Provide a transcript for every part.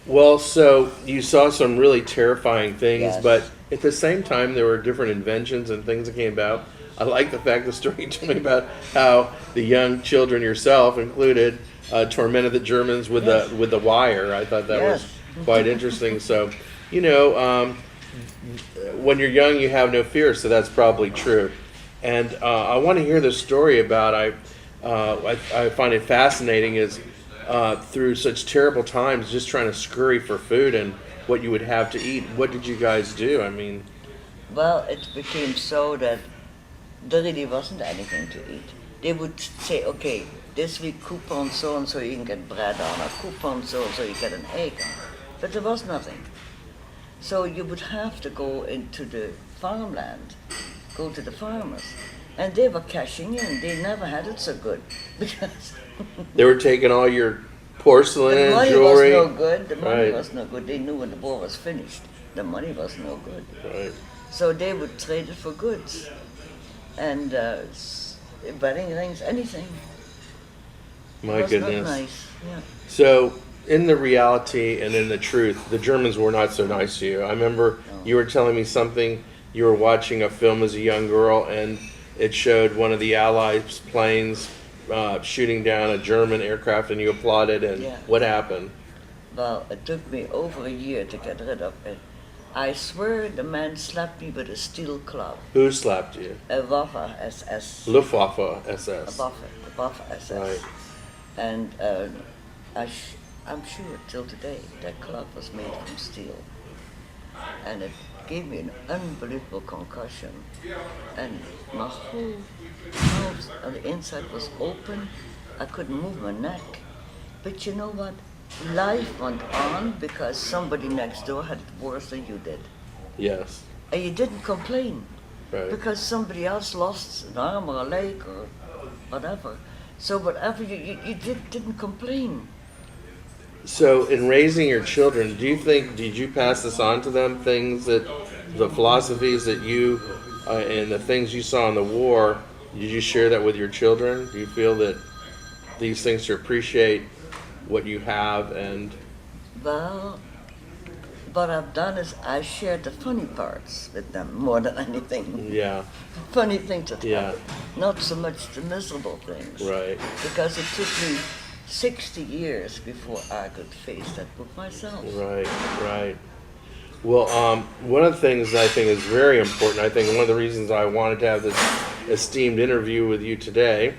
Well, so you saw some really terrifying things, Yes. but at the same time, there were different inventions and things that came about. I like the fact the story you told me about how the young children, yourself included, tormented the Germans with Yes. the wire. I thought that was Yes. quite interesting. So, you know, when you're young, you have no fear. So that's probably true. And I want to hear the story about. I find it fascinating is through such terrible times, just trying to scurry for food and what you would have to eat. What did you guys do? I mean, Well, it became so that there really wasn't anything to eat. They would say, okay, this week coupon so and so you can get bread on, or coupon so and so you get an egg on. But there was nothing. So you would have to go into the farmland, go to the farmers. And they were cashing in. They never had it so good because they were taking all your porcelain, the money jewelry. was no good. The money Right. was no good. They knew when the war was finished, the money was no good. Right. So they would trade it for goods and wedding rings, anything. My It was goodness. not nice. Yeah. So, in the reality and in the truth, the Germans were not so nice to you. I remember you were telling me something. You were watching a film as a young girl, and it showed one of the Allies' planes shooting down a German aircraft, and you applauded. And Yeah. what happened? Well, it took me over a year to get rid of it. I swear the man slapped me with a steel club. Who slapped you? A Waffe SS. Luftwaffe A SS. Waffe SS. Right. And I'm sure till today that club was made from steel. And it gave me an unbelievable concussion. And my whole mouth on the inside was open. I couldn't move my neck. But you know what? Life went on because somebody next door had it worse than you did. Yes. And you didn't complain Right. because somebody else lost an arm or a leg or whatever. So whatever, you didn't complain. So, in raising your children, did you pass this on to them? Things that, the philosophies that you, and the things you saw in the war, did you share that with your children? Do you feel that these things to appreciate what you have and, Well, what I've done is I shared the funny parts with them more than anything. yeah, Funny things that Yeah. happened, not so much the miserable things. right. Because it took me 60 years before I could face that book myself. Right, right. Well, one of the things that I think is very important, I think one of the reasons I wanted to have this esteemed interview with you today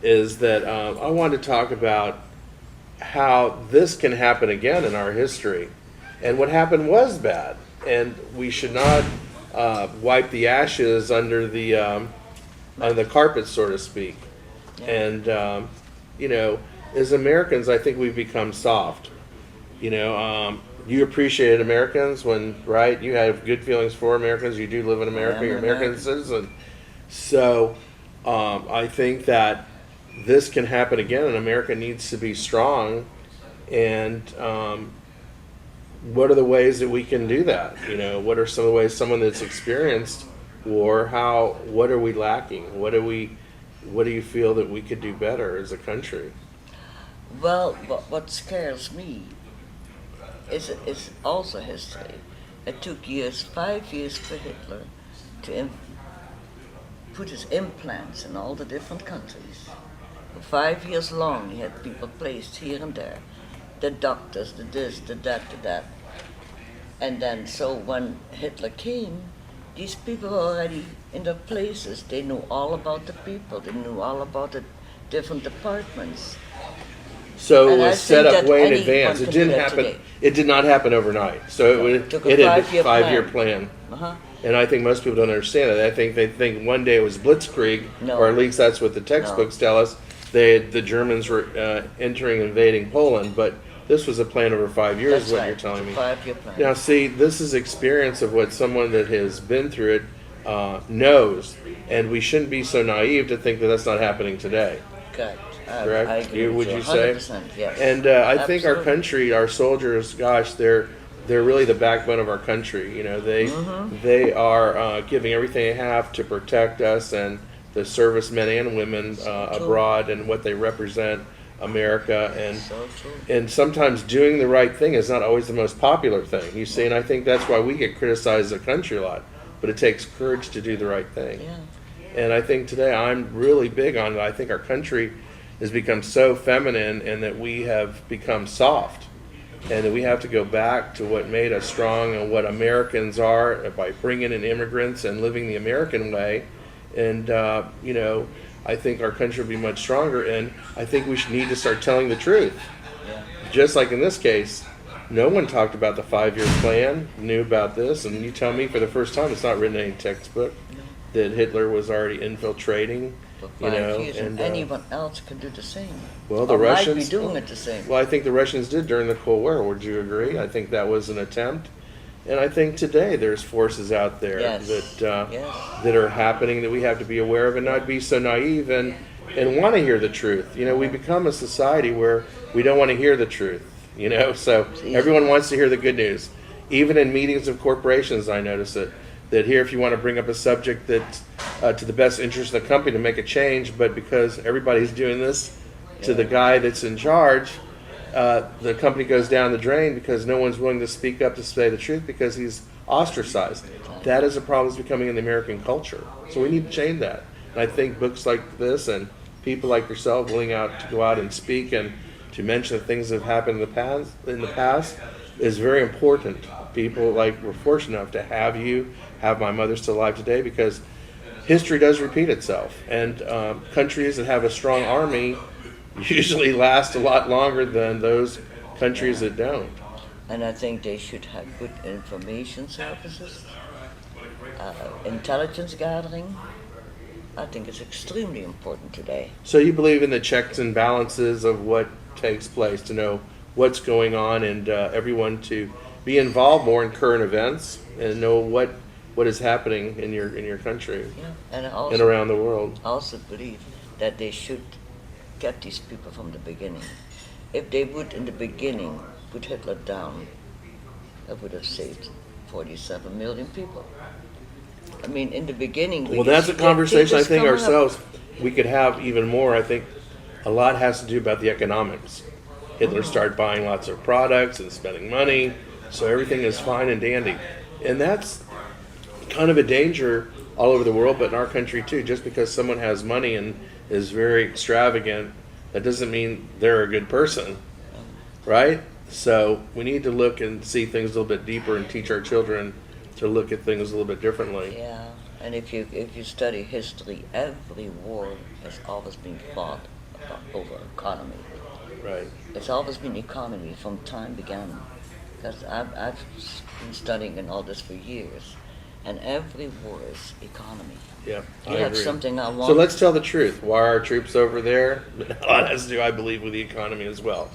is that I wanted to talk about how this can happen again in our history. And what happened was bad. And we should not wipe the ashes under the carpet, so to speak. Yeah. And, you know, as Americans, I think we've become soft. You know, you appreciated Americans when, right? You have good feelings for Americans. You do live in America. I'm You're an American American. citizen. So I think that this can happen again, and America needs to be strong. And what are the ways that we can do that? You know, what are some of the ways someone that's experienced war? What are we lacking? What do you feel that we could do better as a country? Well, what scares me is also history. It took 5 years for Hitler to put his implants in all the different countries. For 5 years long, he had people placed here and there. The doctors, the this, the that, the that. And then, so when Hitler came, these people were already in their places. They knew all about the people. They knew all about the different departments. So it And I was set think up that way in anyone advance. It can didn't do that happen. today. It did not happen overnight. So It took a it had a five-year five-year plan. plan. Uh-huh. And I think most people don't understand that. I think they think one day it was Blitzkrieg, No. or at least that's what the textbooks tell us. The Germans were entering, invading Poland, but this was a plan over 5 years. That's Is what right. you're telling me. It's a 5-year plan. Now, see, this is experience of what someone that has been through it knows, and we shouldn't be so naive to think that that's not happening today. Correct. Correct? I agree with Would you you say? 100%, yes. And I think our Absolutely. country, our soldiers, gosh, they're really the backbone of our country. You know, they are giving everything they have to protect us and the servicemen and women abroad and what they represent. America, So true. and sometimes doing the right thing is not always the most popular thing. You see, and I think that's why we get criticized as a country a lot. But it takes courage to do the right thing. Yeah. And I think today I'm really big on it. I think our country has become so feminine and that we have become soft. And that we have to go back to what made us strong and what Americans are by bringing in immigrants and living the American way. And, I think our country will be much stronger. And I think we should need to start telling the truth. Yeah. Just like in this case, no one talked about the 5-year plan, knew about this. And you tell me for the first time, it's not written in any textbook, that Hitler was already infiltrating. For 5 years, and and anyone else can do the same. well, the or Russians might be doing it the same. Well, I think the Russians did during the Cold War. Would you agree? I think that was an attempt, and I think today there's forces out there Yes. that are happening that we have to be aware of and not be so naive and want to hear the truth. We become a society where we don't want to hear the truth. So easy. everyone wants to hear the good news. Even in meetings of corporations, I notice it. That here, if you want to bring up a subject that's to the best interest of the company to make a change, but because everybody's doing this to the guy that's in charge, the company goes down the drain because no one's willing to speak up to say the truth because he's ostracized. That is a problem that's becoming in the American culture. So we need to change that. And I think books like this and people like yourself willing to go out and speak and to mention the things that have happened in the past is very important. People like we're fortunate enough to have my mother still alive today because history does repeat itself, and countries that have a strong army usually last a lot longer than those countries that don't. And I think they should have good information services, intelligence gathering. I think it's extremely important today. So you believe in the checks and balances of what takes place, to know what's going on, and everyone to be involved more in current events and know what is happening in your country Yeah. And I and also, around the world. also believe that they should get these people from the beginning. If they would, in the beginning, put Hitler down, that would have saved 47 million people. I mean, in the beginning... Well, that's a conversation I think coming up. ourselves we could have even more. I think a lot has to do about the economics. Hitler started buying lots of products and spending money, so everything is fine and dandy. And that's kind of a danger all over the world, but in our country too. Just because someone has money and is very extravagant, that doesn't mean they're a good person, right? So we need to look and see things a little bit deeper and teach our children to look at things a little bit differently. Yeah, and if you study history, every war has always been fought over economy. Right. It's always been economy from time began. Because I've been studying and all this for years, and every war is economy. Yeah, You I have agree. something I want. So let's tell the truth. Why are our troops over there? A lot has to do, I believe, with the economy as well.